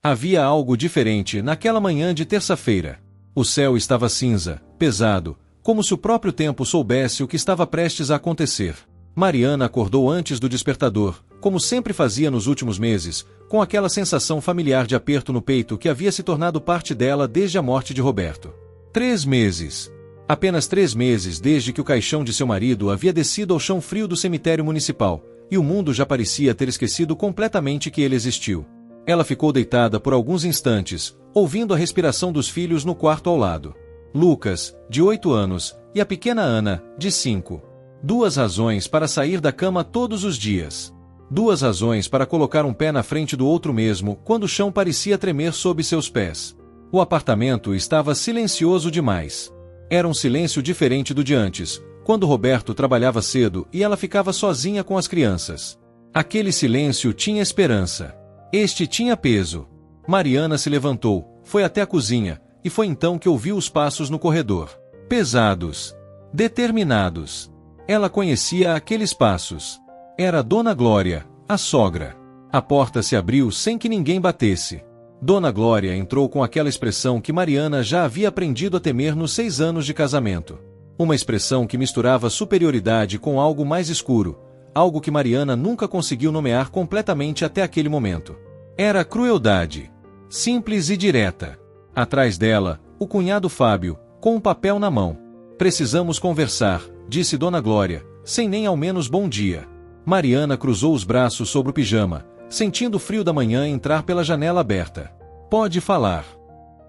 Havia algo diferente naquela manhã de terça-feira. O céu estava cinza, pesado, como se o próprio tempo soubesse o que estava prestes a acontecer. Mariana acordou antes do despertador, como sempre fazia nos últimos meses, com aquela sensação familiar de aperto no peito que havia se tornado parte dela desde a morte de Roberto. 3 meses. Apenas 3 meses desde que o caixão de seu marido havia descido ao chão frio do cemitério municipal, e o mundo já parecia ter esquecido completamente que ele existiu. Ela ficou deitada por alguns instantes, ouvindo a respiração dos filhos no quarto ao lado. Lucas, de 8 anos, e a pequena Ana, de 5. 2 razões para sair da cama todos os dias. 2 razões para colocar um pé na frente do outro mesmo quando o chão parecia tremer sob seus pés. O apartamento estava silencioso demais. Era um silêncio diferente do de antes, quando Roberto trabalhava cedo e ela ficava sozinha com as crianças. Aquele silêncio tinha esperança. Este tinha peso. Mariana se levantou, foi até a cozinha, e foi então que ouviu os passos no corredor. Pesados. Determinados. Ela conhecia aqueles passos. Era Dona Glória, a sogra. A porta se abriu sem que ninguém batesse. Dona Glória entrou com aquela expressão que Mariana já havia aprendido a temer nos 6 anos de casamento. Uma expressão que misturava superioridade com algo mais escuro, algo que Mariana nunca conseguiu nomear completamente até aquele momento. Era crueldade. Simples e direta. Atrás dela, o cunhado Fábio, com um papel na mão. Precisamos conversar, disse Dona Glória, sem nem ao menos bom dia. Mariana cruzou os braços sobre o pijama, sentindo o frio da manhã entrar pela janela aberta. Pode falar.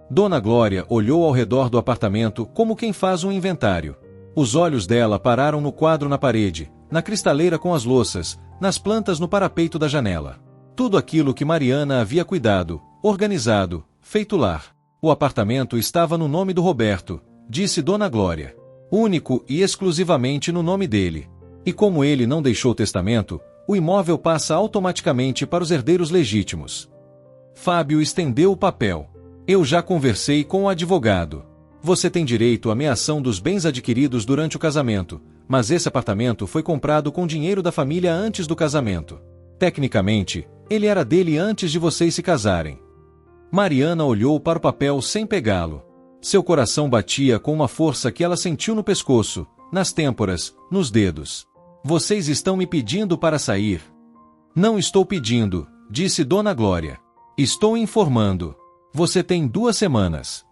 Dona Glória olhou ao redor do apartamento como quem faz um inventário. Os olhos dela pararam no quadro na parede, na cristaleira com as louças, nas plantas no parapeito da janela. Tudo aquilo que Mariana havia cuidado, organizado, feito lar. O apartamento estava no nome do Roberto, disse Dona Glória. Único e exclusivamente no nome dele. E como ele não deixou testamento, o imóvel passa automaticamente para os herdeiros legítimos. Fábio estendeu o papel. Eu já conversei com o advogado. Você tem direito à meação dos bens adquiridos durante o casamento, mas esse apartamento foi comprado com dinheiro da família antes do casamento. Tecnicamente, ele era dele antes de vocês se casarem. Mariana olhou para o papel sem pegá-lo. Seu coração batia com uma força que ela sentiu no pescoço, nas têmporas, nos dedos. Vocês estão me pedindo para sair? Não estou pedindo, disse Dona Glória. Estou informando. Você tem 2 semanas.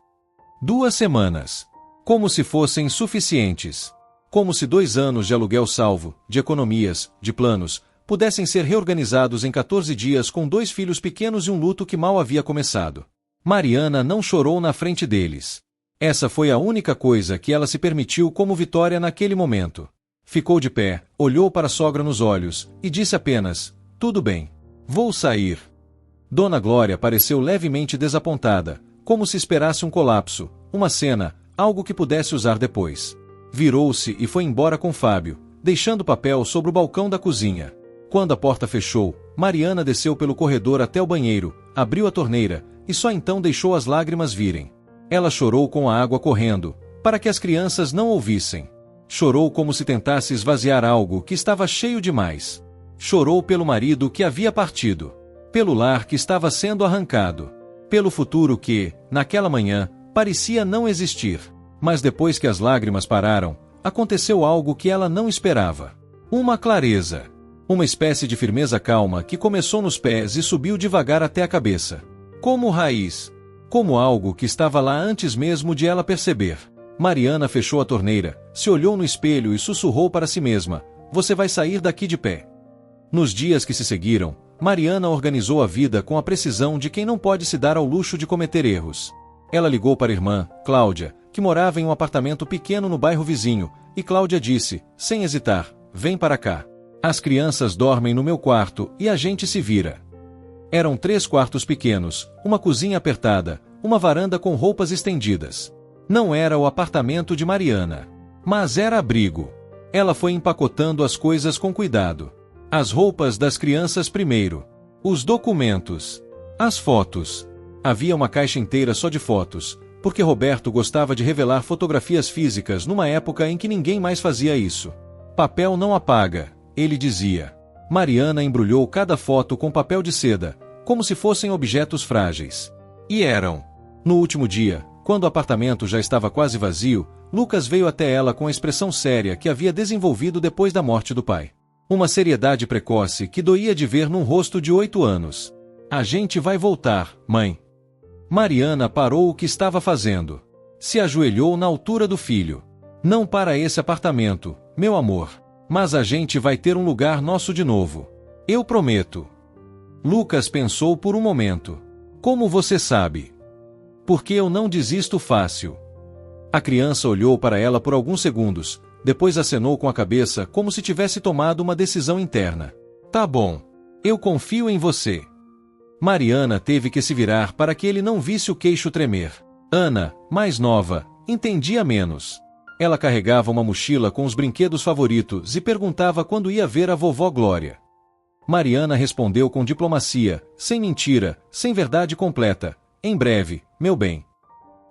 2 semanas. Como se fossem suficientes. Como se 2 anos de aluguel salvo, de economias, de planos, pudessem ser reorganizados em 14 dias com 2 filhos pequenos e um luto que mal havia começado. Mariana não chorou na frente deles. Essa foi a única coisa que ela se permitiu como vitória naquele momento. Ficou de pé, olhou para a sogra nos olhos, e disse apenas, tudo bem. Vou sair. Dona Glória pareceu levemente desapontada, como se esperasse um colapso, uma cena, algo que pudesse usar depois. Virou-se e foi embora com Fábio, deixando o papel sobre o balcão da cozinha. Quando a porta fechou, Mariana desceu pelo corredor até o banheiro, abriu a torneira, e só então deixou as lágrimas virem. Ela chorou com a água correndo, para que as crianças não ouvissem. Chorou como se tentasse esvaziar algo que estava cheio demais. Chorou pelo marido que havia partido. Pelo lar que estava sendo arrancado. Pelo futuro que, naquela manhã, parecia não existir. Mas depois que as lágrimas pararam, aconteceu algo que ela não esperava. Uma clareza. Uma espécie de firmeza calma que começou nos pés e subiu devagar até a cabeça. Como raiz. Como algo que estava lá antes mesmo de ela perceber. Mariana fechou a torneira, se olhou no espelho e sussurrou para si mesma, você vai sair daqui de pé. Nos dias que se seguiram, Mariana organizou a vida com a precisão de quem não pode se dar ao luxo de cometer erros. Ela ligou para a irmã, Cláudia, que morava em um apartamento pequeno no bairro vizinho, e Cláudia disse, sem hesitar, vem para cá. As crianças dormem no meu quarto e a gente se vira. Eram 3 quartos pequenos, uma cozinha apertada, uma varanda com roupas estendidas. Não era o apartamento de Mariana. Mas era abrigo. Ela foi empacotando as coisas com cuidado. As roupas das crianças primeiro. Os documentos. As fotos. Havia uma caixa inteira só de fotos, porque Roberto gostava de revelar fotografias físicas numa época em que ninguém mais fazia isso. Papel não apaga, ele dizia. Mariana embrulhou cada foto com papel de seda, como se fossem objetos frágeis. E eram. No último dia, quando o apartamento já estava quase vazio, Lucas veio até ela com a expressão séria que havia desenvolvido depois da morte do pai. Uma seriedade precoce que doía de ver num rosto de 8 anos. A gente vai voltar, mãe. Mariana parou o que estava fazendo. Se ajoelhou na altura do filho. Não para esse apartamento, meu amor. Mas a gente vai ter um lugar nosso de novo. Eu prometo. Lucas pensou por um momento. Como você sabe? Porque eu não desisto fácil. A criança olhou para ela por alguns segundos, depois acenou com a cabeça como se tivesse tomado uma decisão interna. Tá bom. Eu confio em você. Mariana teve que se virar para que ele não visse o queixo tremer. Ana, mais nova, entendia menos. Ela carregava uma mochila com os brinquedos favoritos e perguntava quando ia ver a vovó Glória. Mariana respondeu com diplomacia, sem mentira, sem verdade completa. Em breve, meu bem.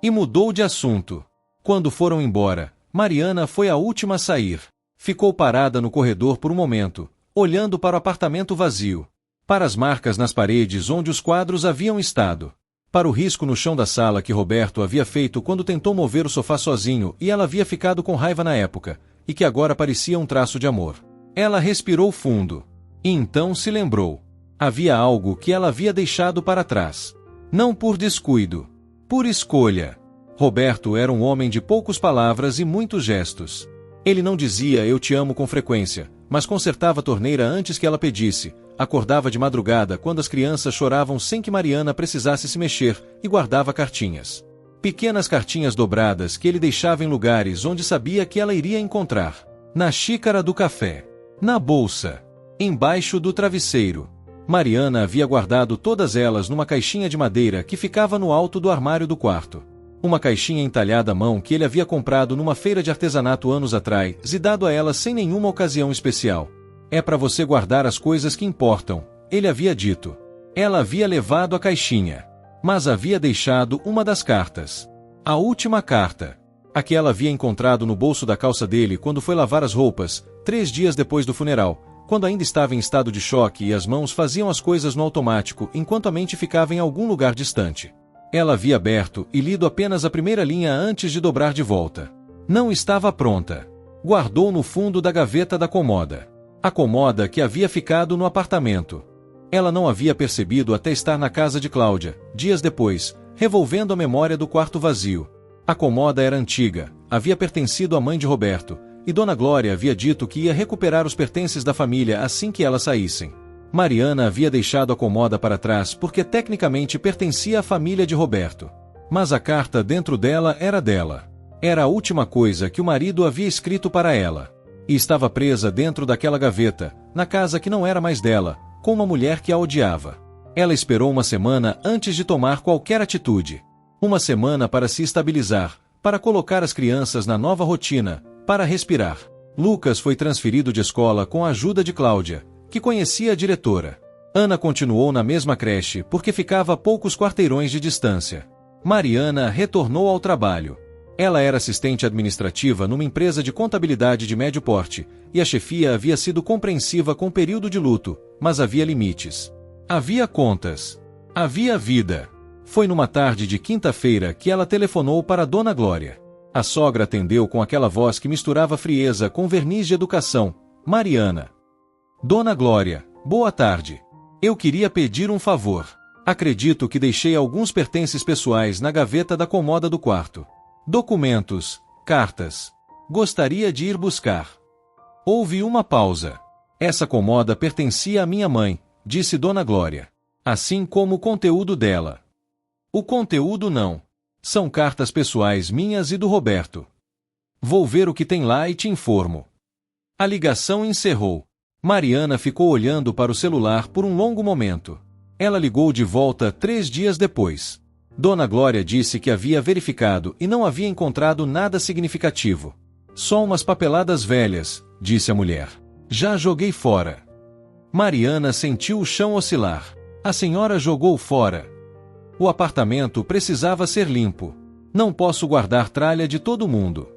E mudou de assunto. Quando foram embora, Mariana foi a última a sair. Ficou parada no corredor por um momento, olhando para o apartamento vazio. Para as marcas nas paredes onde os quadros haviam estado. Para o risco no chão da sala que Roberto havia feito quando tentou mover o sofá sozinho e ela havia ficado com raiva na época, e que agora parecia um traço de amor. Ela respirou fundo. E então se lembrou. Havia algo que ela havia deixado para trás. Não por descuido. Por escolha. Roberto era um homem de poucas palavras e muitos gestos. Ele não dizia eu te amo com frequência, mas consertava a torneira antes que ela pedisse, acordava de madrugada quando as crianças choravam sem que Mariana precisasse se mexer e guardava cartinhas. Pequenas cartinhas dobradas que ele deixava em lugares onde sabia que ela iria encontrar. Na xícara do café. Na bolsa. Embaixo do travesseiro. Mariana havia guardado todas elas numa caixinha de madeira que ficava no alto do armário do quarto. Uma caixinha entalhada à mão que ele havia comprado numa feira de artesanato anos atrás e dado a ela sem nenhuma ocasião especial. É para você guardar as coisas que importam, ele havia dito. Ela havia levado a caixinha, mas havia deixado uma das cartas. A última carta. A que ela havia encontrado no bolso da calça dele quando foi lavar as roupas, 3 dias depois do funeral, quando ainda estava em estado de choque e as mãos faziam as coisas no automático enquanto a mente ficava em algum lugar distante. Ela havia aberto e lido apenas a primeira linha antes de dobrar de volta. Não estava pronta. Guardou no fundo da gaveta da comoda. A comoda que havia ficado no apartamento. Ela não havia percebido até estar na casa de Cláudia, dias depois, revolvendo a memória do quarto vazio. A comoda era antiga, havia pertencido à mãe de Roberto, e Dona Glória havia dito que ia recuperar os pertences da família assim que elas saíssem. Mariana havia deixado a comoda para trás porque tecnicamente pertencia à família de Roberto. Mas a carta dentro dela era dela. Era a última coisa que o marido havia escrito para ela. E estava presa dentro daquela gaveta, na casa que não era mais dela, com uma mulher que a odiava. Ela esperou uma semana antes de tomar qualquer atitude. Uma semana para se estabilizar, para colocar as crianças na nova rotina, para respirar. Lucas foi transferido de escola com a ajuda de Cláudia, que conhecia a diretora. Ana continuou na mesma creche porque ficava a poucos quarteirões de distância. Mariana retornou ao trabalho. Ela era assistente administrativa numa empresa de contabilidade de médio porte, e a chefia havia sido compreensiva com o período de luto, mas havia limites. Havia contas. Havia vida. Foi numa tarde de quinta-feira que ela telefonou para Dona Glória. A sogra atendeu com aquela voz que misturava frieza com verniz de educação. Mariana. Dona Glória, boa tarde. Eu queria pedir um favor. Acredito que deixei alguns pertences pessoais na gaveta da comoda do quarto. Documentos, cartas. Gostaria de ir buscar. Houve uma pausa. Essa comoda pertencia à minha mãe, disse Dona Glória. Assim como o conteúdo dela. O conteúdo não. São cartas pessoais minhas e do Roberto. Vou ver o que tem lá e te informo. A ligação encerrou. Mariana ficou olhando para o celular por um longo momento. Ela ligou de volta 3 dias depois. Dona Glória disse que havia verificado e não havia encontrado nada significativo. Só umas papeladas velhas, disse a mulher. Já joguei fora. Mariana sentiu o chão oscilar. A senhora jogou fora. O apartamento precisava ser limpo. Não posso guardar tralha de todo mundo.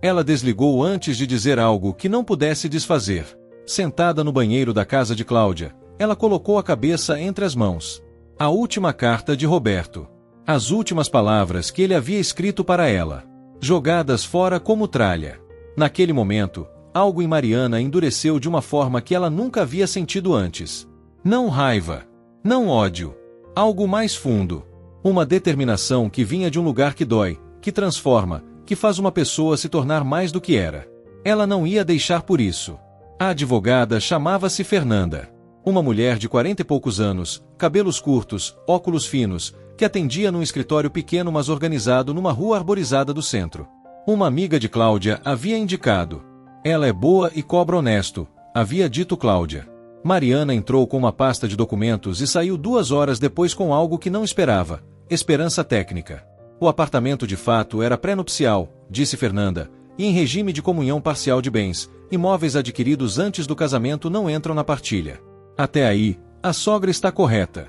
Ela desligou antes de dizer algo que não pudesse desfazer. Sentada no banheiro da casa de Cláudia, ela colocou a cabeça entre as mãos. A última carta de Roberto. As últimas palavras que ele havia escrito para ela. Jogadas fora como tralha. Naquele momento, algo em Mariana endureceu de uma forma que ela nunca havia sentido antes. Não raiva. Não ódio. Algo mais fundo. Uma determinação que vinha de um lugar que dói, que transforma, que faz uma pessoa se tornar mais do que era. Ela não ia deixar por isso. A advogada chamava-se Fernanda. Uma mulher de 40 e poucos anos, cabelos curtos, óculos finos, que atendia num escritório pequeno mas organizado numa rua arborizada do centro. Uma amiga de Cláudia havia indicado. Ela é boa e cobra honesto, havia dito Cláudia. Mariana entrou com uma pasta de documentos e saiu 2 horas depois com algo que não esperava: esperança técnica. O apartamento de fato era pré-nupcial, disse Fernanda, e em regime de comunhão parcial de bens. Imóveis adquiridos antes do casamento não entram na partilha. Até aí, a sogra está correta.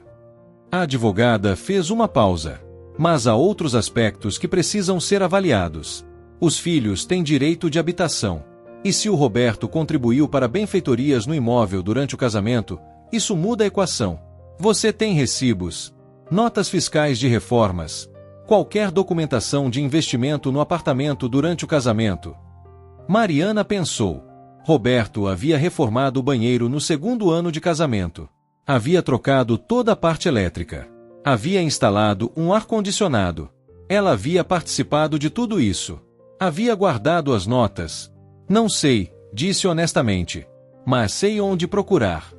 A advogada fez uma pausa. Mas há outros aspectos que precisam ser avaliados. Os filhos têm direito de habitação. E se o Roberto contribuiu para benfeitorias no imóvel durante o casamento, isso muda a equação. Você tem recibos, notas fiscais de reformas, qualquer documentação de investimento no apartamento durante o casamento. Mariana pensou. Roberto havia reformado o banheiro no 2º ano de casamento. Havia trocado toda a parte elétrica. Havia instalado um ar-condicionado. Ela havia participado de tudo isso. Havia guardado as notas. Não sei, disse honestamente. Mas sei onde procurar.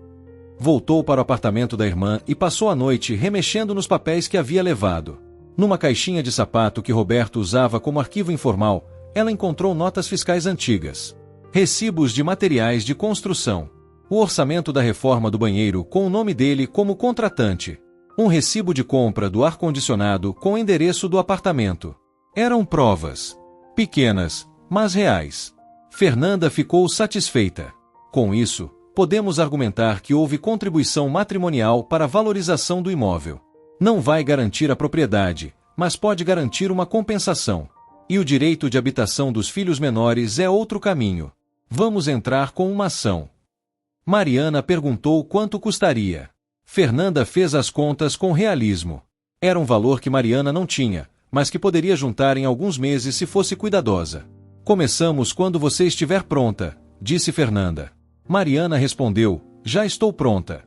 Voltou para o apartamento da irmã e passou a noite remexendo nos papéis que havia levado. Numa caixinha de sapato que Roberto usava como arquivo informal, ela encontrou notas fiscais antigas. Recibos de materiais de construção. O orçamento da reforma do banheiro com o nome dele como contratante. Um recibo de compra do ar-condicionado com o endereço do apartamento. Eram provas. Pequenas, mas reais. Fernanda ficou satisfeita. Com isso, podemos argumentar que houve contribuição matrimonial para a valorização do imóvel. Não vai garantir a propriedade, mas pode garantir uma compensação. E o direito de habitação dos filhos menores é outro caminho. Vamos entrar com uma ação. Mariana perguntou quanto custaria. Fernanda fez as contas com realismo. Era um valor que Mariana não tinha, mas que poderia juntar em alguns meses se fosse cuidadosa. Começamos quando você estiver pronta, disse Fernanda. Mariana respondeu, já estou pronta.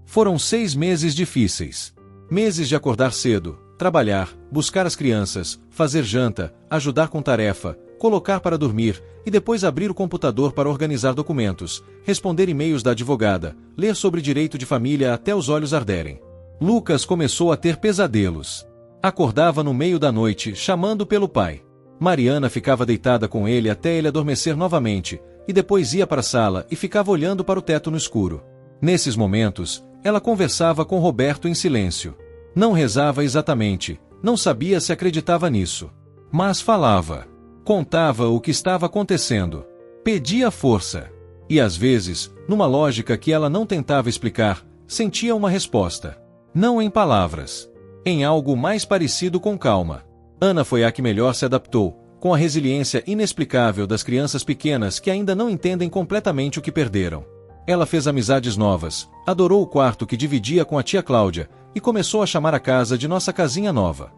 Foram 6 meses difíceis. Meses de acordar cedo, trabalhar, buscar as crianças, fazer janta, ajudar com tarefa, colocar para dormir, e depois abrir o computador para organizar documentos, responder e-mails da advogada, ler sobre direito de família até os olhos arderem. Lucas começou a ter pesadelos. Acordava no meio da noite, chamando pelo pai. Mariana ficava deitada com ele até ele adormecer novamente, e depois ia para a sala e ficava olhando para o teto no escuro. Nesses momentos, ela conversava com Roberto em silêncio. Não rezava exatamente, não sabia se acreditava nisso. Mas falava. Contava o que estava acontecendo. Pedia força. E às vezes, numa lógica que ela não tentava explicar, sentia uma resposta. Não em palavras. Em algo mais parecido com calma. Ana foi a que melhor se adaptou, com a resiliência inexplicável das crianças pequenas que ainda não entendem completamente o que perderam. Ela fez amizades novas, adorou o quarto que dividia com a tia Cláudia, e começou a chamar a casa de nossa casinha nova.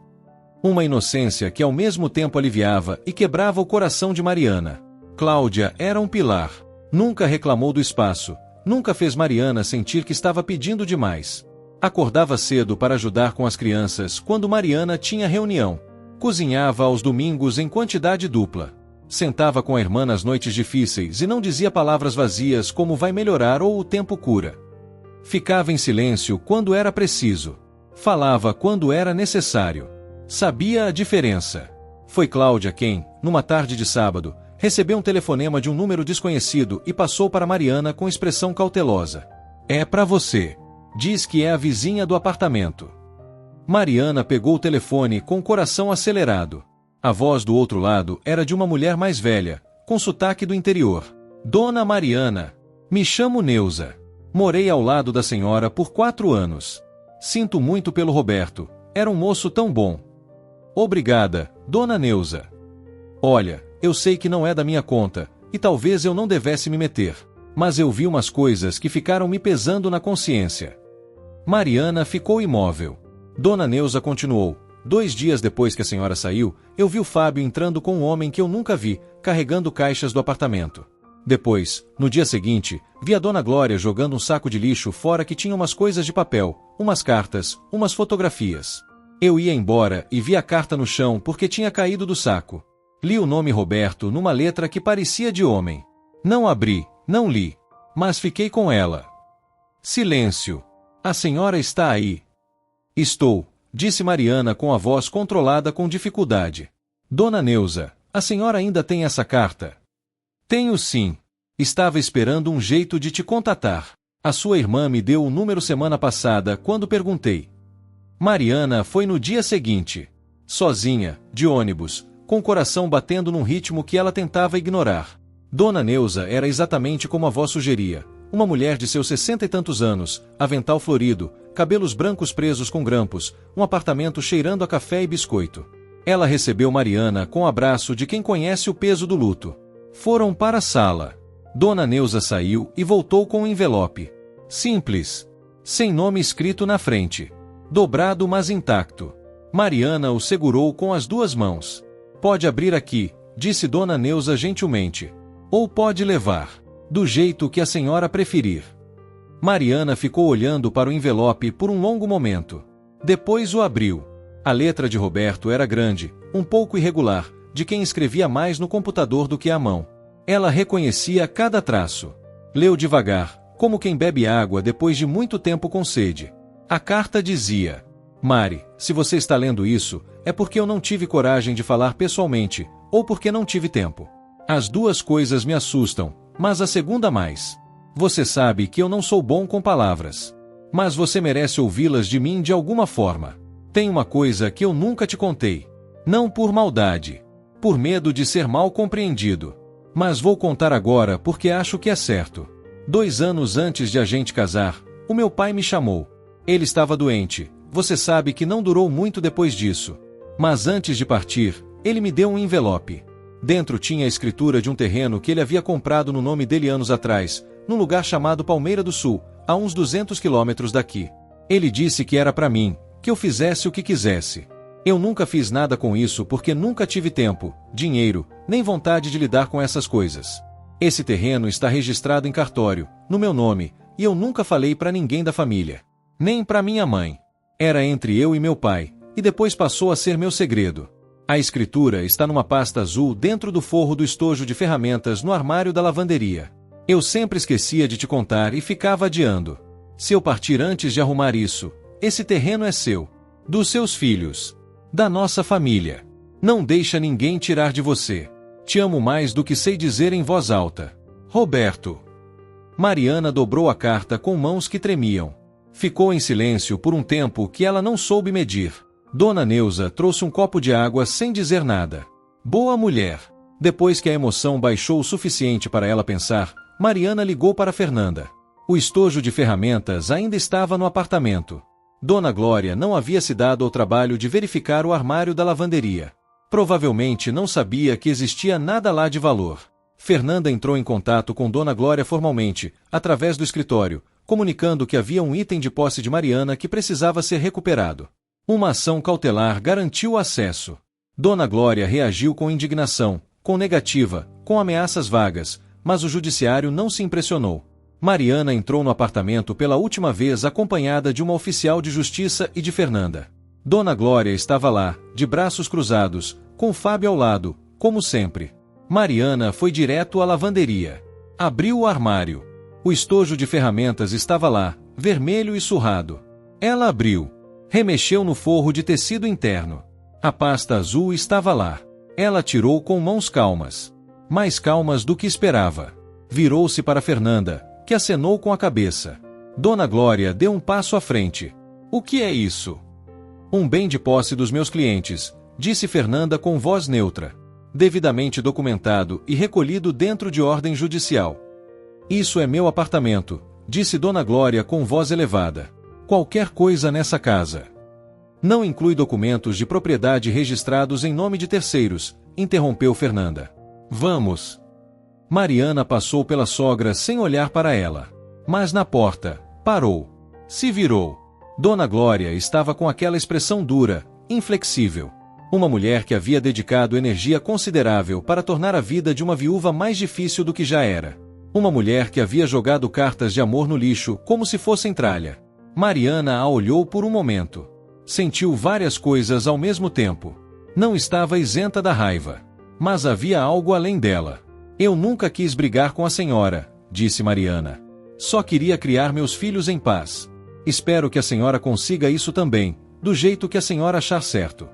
Uma inocência que ao mesmo tempo aliviava e quebrava o coração de Mariana. Cláudia era um pilar. Nunca reclamou do espaço, nunca fez Mariana sentir que estava pedindo demais. Acordava cedo para ajudar com as crianças quando Mariana tinha reunião. Cozinhava aos domingos em quantidade dupla. Sentava com a irmã nas noites difíceis e não dizia palavras vazias como vai melhorar ou o tempo cura. Ficava em silêncio quando era preciso. Falava quando era necessário. Sabia a diferença. Foi Cláudia quem, numa tarde de sábado, recebeu um telefonema de um número desconhecido e passou para Mariana com expressão cautelosa. É para você. Diz que é a vizinha do apartamento. Mariana pegou o telefone com o coração acelerado. A voz do outro lado era de uma mulher mais velha, com sotaque do interior. Dona Mariana. Me chamo Neuza. Morei ao lado da senhora por 4 anos. Sinto muito pelo Roberto. Era um moço tão bom. Obrigada, Dona Neuza. Olha, eu sei que não é da minha conta, e talvez eu não devesse me meter. Mas eu vi umas coisas que ficaram me pesando na consciência. Mariana ficou imóvel. Dona Neuza continuou. 2 dias depois que a senhora saiu, eu vi o Fábio entrando com um homem que eu nunca vi, carregando caixas do apartamento. Depois, no dia seguinte, vi a Dona Glória jogando um saco de lixo fora que tinha umas coisas de papel, umas cartas, umas fotografias. Eu ia embora e vi a carta no chão porque tinha caído do saco. Li o nome Roberto numa letra que parecia de homem. Não abri, não li, mas fiquei com ela. Silêncio. A senhora está aí. Estou, disse Mariana com a voz controlada com dificuldade. Dona Neuza, a senhora ainda tem essa carta? Tenho sim. Estava esperando um jeito de te contatar. A sua irmã me deu o número semana passada quando perguntei. Mariana foi no dia seguinte. Sozinha, de ônibus, com o coração batendo num ritmo que ela tentava ignorar. Dona Neuza era exatamente como a voz sugeria. Uma mulher de seus 60 e tantos anos, avental florido, cabelos brancos presos com grampos, um apartamento cheirando a café e biscoito. Ela recebeu Mariana com o abraço de quem conhece o peso do luto. Foram para a sala. Dona Neuza saiu e voltou com um envelope. Simples. Sem nome escrito na frente. Dobrado mas intacto. Mariana o segurou com as 2 mãos. Pode abrir aqui, disse Dona Neuza gentilmente. Ou pode levar. Do jeito que a senhora preferir. Mariana ficou olhando para o envelope por um longo momento. Depois o abriu. A letra de Roberto era grande, um pouco irregular, de quem escrevia mais no computador do que à mão. Ela reconhecia cada traço. Leu devagar, como quem bebe água depois de muito tempo com sede. A carta dizia: Mari, se você está lendo isso, é porque eu não tive coragem de falar pessoalmente, ou porque não tive tempo. As 2 coisas me assustam, mas a segunda mais. Você sabe que eu não sou bom com palavras. Mas você merece ouvi-las de mim de alguma forma. Tem uma coisa que eu nunca te contei. Não por maldade. Por medo de ser mal compreendido. Mas vou contar agora porque acho que é certo. 2 anos antes de a gente casar, o meu pai me chamou. Ele estava doente, você sabe que não durou muito depois disso. Mas antes de partir, ele me deu um envelope. Dentro tinha a escritura de um terreno que ele havia comprado no nome dele anos atrás, num lugar chamado Palmeira do Sul, a uns 200 quilômetros daqui. Ele disse que era para mim, que eu fizesse o que quisesse. Eu nunca fiz nada com isso porque nunca tive tempo, dinheiro, nem vontade de lidar com essas coisas. Esse terreno está registrado em cartório, no meu nome, e eu nunca falei para ninguém da família. Nem para minha mãe. Era entre eu e meu pai, e depois passou a ser meu segredo. A escritura está numa pasta azul dentro do forro do estojo de ferramentas no armário da lavanderia. Eu sempre esquecia de te contar e ficava adiando. Se eu partir antes de arrumar isso, esse terreno é seu. Dos seus filhos. Da nossa família. Não deixa ninguém tirar de você. Te amo mais do que sei dizer em voz alta. Roberto. Mariana dobrou a carta com mãos que tremiam. Ficou em silêncio por um tempo que ela não soube medir. Dona Neuza trouxe um copo de água sem dizer nada. Boa mulher. Depois que a emoção baixou o suficiente para ela pensar, Mariana ligou para Fernanda. O estojo de ferramentas ainda estava no apartamento. Dona Glória não havia se dado ao trabalho de verificar o armário da lavanderia. Provavelmente não sabia que existia nada lá de valor. Fernanda entrou em contato com Dona Glória formalmente, através do escritório, comunicando que havia um item de posse de Mariana que precisava ser recuperado. Uma ação cautelar garantiu o acesso. Dona Glória reagiu com indignação, com negativa, com ameaças vagas, mas o judiciário não se impressionou. Mariana entrou no apartamento pela última vez acompanhada de uma oficial de justiça e de Fernanda. Dona Glória estava lá, de braços cruzados, com Fábio ao lado, como sempre. Mariana foi direto à lavanderia. Abriu o armário. O estojo de ferramentas estava lá, vermelho e surrado. Ela abriu. Remexeu no forro de tecido interno. A pasta azul estava lá. Ela tirou com mãos calmas. Mais calmas do que esperava. Virou-se para Fernanda, que acenou com a cabeça. Dona Glória deu um passo à frente. O que é isso? Um bem de posse dos meus clientes, disse Fernanda com voz neutra. Devidamente documentado e recolhido dentro de ordem judicial. Isso é meu apartamento, disse Dona Glória com voz elevada. Qualquer coisa nessa casa. Não inclui documentos de propriedade registrados em nome de terceiros, interrompeu Fernanda. Vamos. Mariana passou pela sogra sem olhar para ela. Mas na porta, parou. Se virou. Dona Glória estava com aquela expressão dura, inflexível. Uma mulher que havia dedicado energia considerável para tornar a vida de uma viúva mais difícil do que já era. Uma mulher que havia jogado cartas de amor no lixo como se fossem tralha. Mariana a olhou por um momento. Sentiu várias coisas ao mesmo tempo. Não estava isenta da raiva. Mas havia algo além dela. Eu nunca quis brigar com a senhora, disse Mariana. Só queria criar meus filhos em paz. Espero que a senhora consiga isso também, do jeito que a senhora achar certo.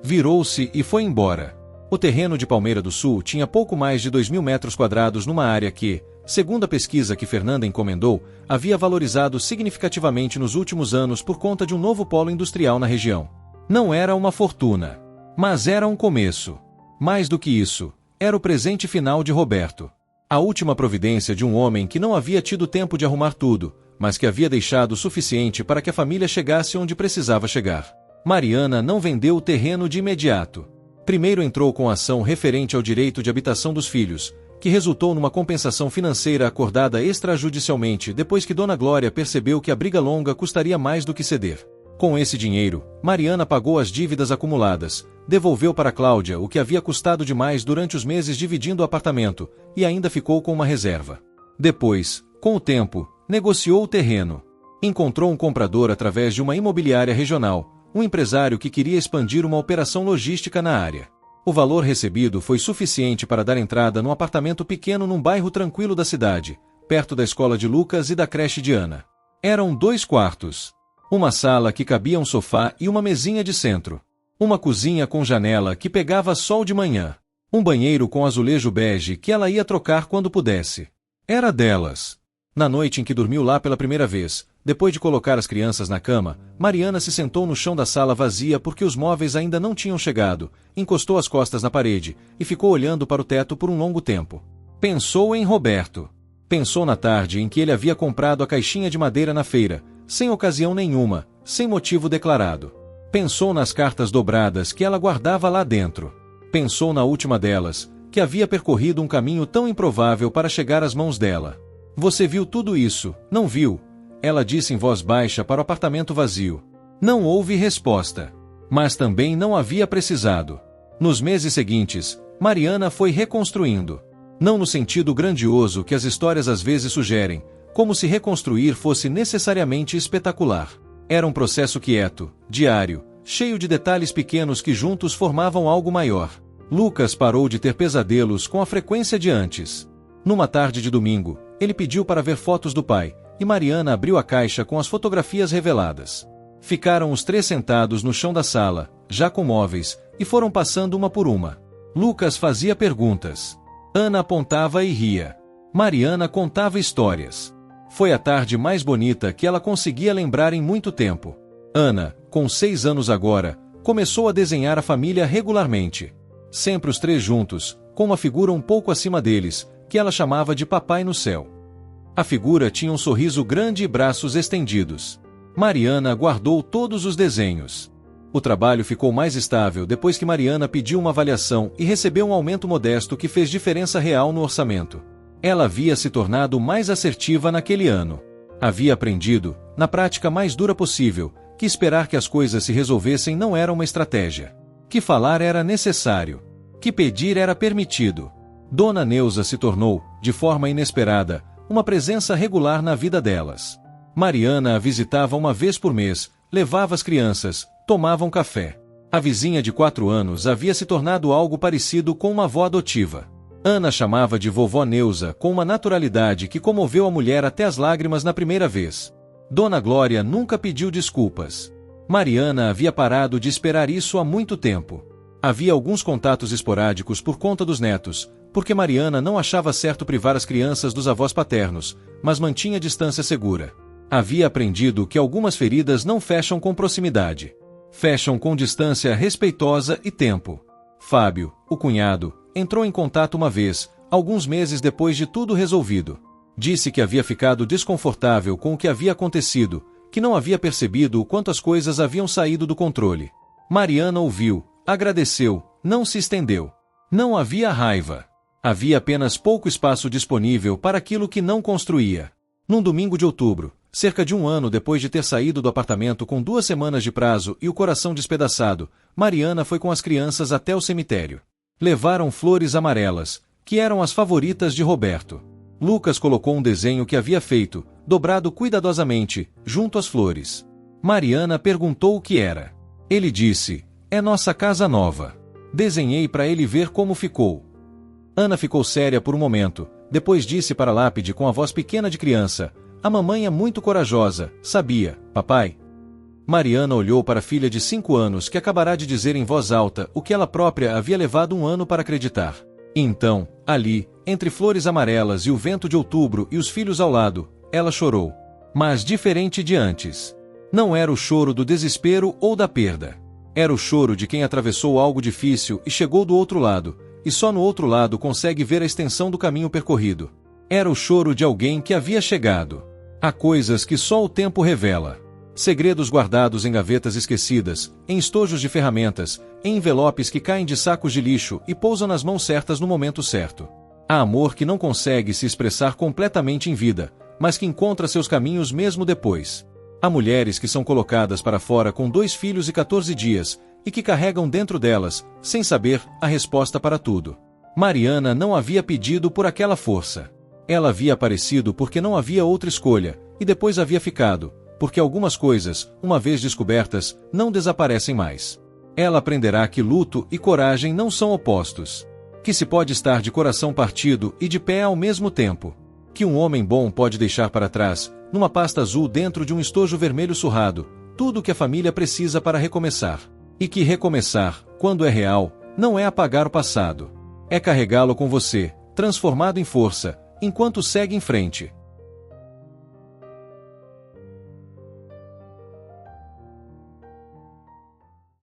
Virou-se e foi embora. O terreno de Palmeira do Sul tinha pouco mais de 2.000 metros quadrados numa área que, segundo a pesquisa que Fernanda encomendou, havia valorizado significativamente nos últimos anos por conta de um novo polo industrial na região. Não era uma fortuna, mas era um começo. Mais do que isso, era o presente final de Roberto. A última providência de um homem que não havia tido tempo de arrumar tudo, mas que havia deixado o suficiente para que a família chegasse onde precisava chegar. Mariana não vendeu o terreno de imediato. Primeiro entrou com ação referente ao direito de habitação dos filhos, que resultou numa compensação financeira acordada extrajudicialmente depois que Dona Glória percebeu que a briga longa custaria mais do que ceder. Com esse dinheiro, Mariana pagou as dívidas acumuladas, devolveu para Cláudia o que havia custado demais durante os meses dividindo o apartamento, e ainda ficou com uma reserva. Depois, com o tempo, negociou o terreno. Encontrou um comprador através de uma imobiliária regional, um empresário que queria expandir uma operação logística na área. O valor recebido foi suficiente para dar entrada num apartamento pequeno num bairro tranquilo da cidade, perto da escola de Lucas e da creche de Ana. Eram 2 quartos. Uma sala que cabia um sofá e uma mesinha de centro. Uma cozinha com janela que pegava sol de manhã. Um banheiro com azulejo bege que ela ia trocar quando pudesse. Era delas. Na noite em que dormiu lá pela primeira vez, depois de colocar as crianças na cama, Mariana se sentou no chão da sala vazia porque os móveis ainda não tinham chegado, encostou as costas na parede e ficou olhando para o teto por um longo tempo. Pensou em Roberto. Pensou na tarde em que ele havia comprado a caixinha de madeira na feira, sem ocasião nenhuma, sem motivo declarado. Pensou nas cartas dobradas que ela guardava lá dentro. Pensou na última delas, que havia percorrido um caminho tão improvável para chegar às mãos dela. Você viu tudo isso, não viu? Ela disse em voz baixa para o apartamento vazio. Não houve resposta. Mas também não havia precisado. Nos meses seguintes, Mariana foi reconstruindo. Não no sentido grandioso que as histórias às vezes sugerem, como se reconstruir fosse necessariamente espetacular. Era um processo quieto, diário, cheio de detalhes pequenos que juntos formavam algo maior. Lucas parou de ter pesadelos com a frequência de antes. Numa tarde de domingo, ele pediu para ver fotos do pai, e Mariana abriu a caixa com as fotografias reveladas. Ficaram os 3 sentados no chão da sala, já com móveis, e foram passando uma por uma. Lucas fazia perguntas. Ana apontava e ria. Mariana contava histórias. Foi a tarde mais bonita que ela conseguia lembrar em muito tempo. Ana, com 6 anos agora, começou a desenhar a família regularmente. Sempre os 3 juntos, com uma figura um pouco acima deles, que ela chamava de Papai no Céu. A figura tinha um sorriso grande e braços estendidos. Mariana guardou todos os desenhos. O trabalho ficou mais estável depois que Mariana pediu uma avaliação e recebeu um aumento modesto que fez diferença real no orçamento. Ela havia se tornado mais assertiva naquele ano. Havia aprendido, na prática mais dura possível, que esperar que as coisas se resolvessem não era uma estratégia. Que falar era necessário. Que pedir era permitido. Dona Neuza se tornou, de forma inesperada, uma presença regular na vida delas. Mariana a visitava uma vez por mês, levava as crianças, tomavam café. A vizinha de 4 anos havia se tornado algo parecido com uma avó adotiva. Ana chamava de vovó Neuza com uma naturalidade que comoveu a mulher até as lágrimas na primeira vez. Dona Glória nunca pediu desculpas. Mariana havia parado de esperar isso há muito tempo. Havia alguns contatos esporádicos por conta dos netos, porque Mariana não achava certo privar as crianças dos avós paternos, mas mantinha distância segura. Havia aprendido que algumas feridas não fecham com proximidade. Fecham com distância respeitosa e tempo. Fábio, o cunhado, entrou em contato uma vez, alguns meses depois de tudo resolvido. Disse que havia ficado desconfortável com o que havia acontecido, que não havia percebido o quanto as coisas haviam saído do controle. Mariana ouviu, agradeceu, não se estendeu. Não havia raiva. Havia apenas pouco espaço disponível para aquilo que não construía. Num domingo de outubro, Cerca de 1 ano depois de ter saído do apartamento com 2 semanas de prazo e o coração despedaçado, Mariana foi com as crianças até o cemitério. Levaram flores amarelas, que eram as favoritas de Roberto. Lucas colocou um desenho que havia feito, dobrado cuidadosamente, junto às flores. Mariana perguntou o que era. Ele disse: "É nossa casa nova." Desenhei para ele ver como ficou. Ana ficou séria por um momento, depois disse para a lápide com a voz pequena de criança: "A mamãe é muito corajosa, sabia, papai?" Mariana olhou para a filha de 5 anos que acabará de dizer em voz alta o que ela própria havia levado 1 ano para acreditar. E então, ali, entre flores amarelas e o vento de outubro e os filhos ao lado, ela chorou. Mas diferente de antes. Não era o choro do desespero ou da perda. Era o choro de quem atravessou algo difícil e chegou do outro lado, e só no outro lado consegue ver a extensão do caminho percorrido. Era o choro de alguém que havia chegado. Há coisas que só o tempo revela. Segredos guardados em gavetas esquecidas, em estojos de ferramentas, em envelopes que caem de sacos de lixo e pousam nas mãos certas no momento certo. Há amor que não consegue se expressar completamente em vida, mas que encontra seus caminhos mesmo depois. Há mulheres que são colocadas para fora com 2 filhos e 14 dias, e que carregam dentro delas, sem saber, a resposta para tudo. Mariana não havia pedido por aquela força. Ela havia aparecido porque não havia outra escolha, e depois havia ficado, porque algumas coisas, uma vez descobertas, não desaparecem mais. Ela aprenderá que luto e coragem não são opostos. Que se pode estar de coração partido e de pé ao mesmo tempo. Que um homem bom pode deixar para trás, numa pasta azul dentro de um estojo vermelho surrado, tudo o que a família precisa para recomeçar. E que recomeçar, quando é real, não é apagar o passado. É carregá-lo com você, transformado em força, enquanto segue em frente.